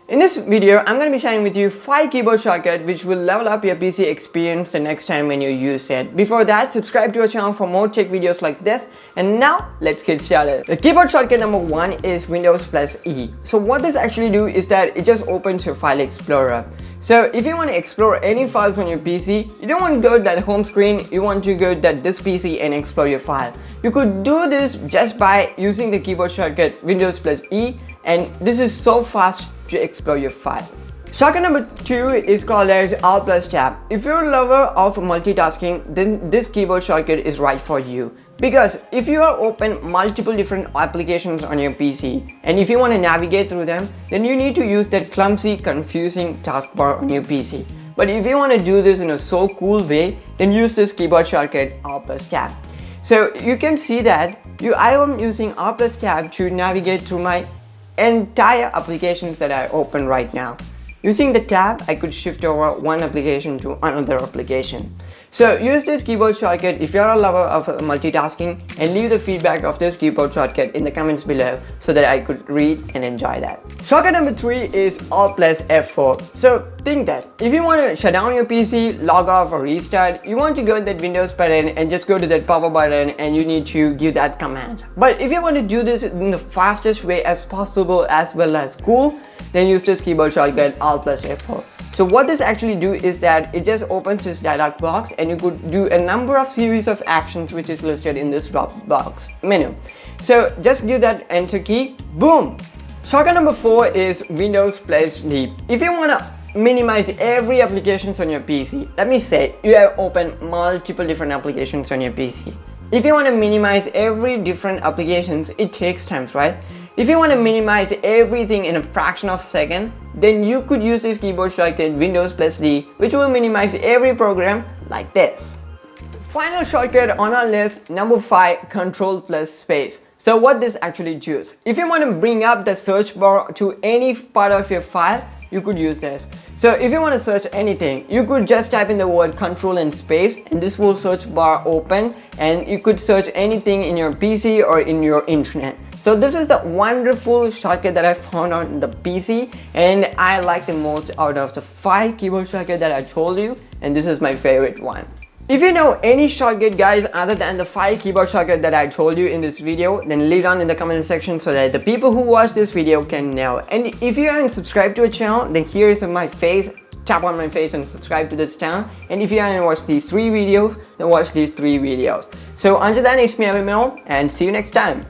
In this video, I'm going to be sharing with you 5 keyboard shortcuts which will level up your PC experience the next time when you use it. Before that, subscribe to our channel for more tech videos like this. And now, let's get started. The keyboard shortcut number 1 is Windows plus E. So what this actually do is that it just opens your file explorer. So if you want to explore any files on your PC, you don't want to go to that home screen, you want to go to this PC and explore your file. You could do this just by using the keyboard shortcut Windows plus E, and this is so fast to explore your file. Shortcut number 2 is called as Alt plus Tab. If you're a lover of multitasking, then this keyboard shortcut is right for you. Because if you are open multiple different applications on your PC and if you want to navigate through them, then you need to use that clumsy, confusing taskbar on your PC. But if you want to do this in a so cool way, then use this keyboard shortcut Alt plus Tab. So you can see that I am using Alt plus Tab to navigate through my entire applications that I open right now. Using the tab, I could shift over one application to another application. So use this keyboard shortcut if you're a lover of multitasking, and leave the feedback of this keyboard shortcut in the comments below so that I could read and enjoy that. Shortcut number 3 is Alt plus F4. So think that if you want to shut down your PC, log off or restart, you want to go to that Windows button and just go to that power button and you need to give that command. But if you want to do this in the fastest way as possible as well as cool, then use this keyboard shortcut Alt plus F4. So what this actually do is that it just opens this dialog box and you could do a number of series of actions which is listed in this drop box menu. So just give that enter key, boom! Shortcut number 4 is Windows plus D. If you want to minimize every applications on your PC, let me say you have opened multiple different applications on your PC. If you want to minimize every different applications, it takes time, right? If you want to minimize everything in a fraction of a second, then you could use this keyboard shortcut Windows plus D, which will minimize every program like this. Final shortcut on our list, number 5, Ctrl plus Space. So what this actually does, if you want to bring up the search bar to any part of your file, you could use this. So if you want to search anything, you could just type in the word Ctrl and Space and this will search bar open and you could search anything in your PC or in your internet. So this is the wonderful shortcut that I found on the PC and I like the most out of the 5 keyboard shortcuts that I told you, and this is my favorite one. If you know any shortcut guys other than the 5 keyboard shortcuts that I told you in this video, then leave down in the comment section so that the people who watch this video can know. And if you haven't subscribed to a channel, then here is my face. Tap on my face and subscribe to this channel. And if you haven't watched these 3 videos, then watch these 3 videos. So until then, it's me, elbinbinil, and see you next time.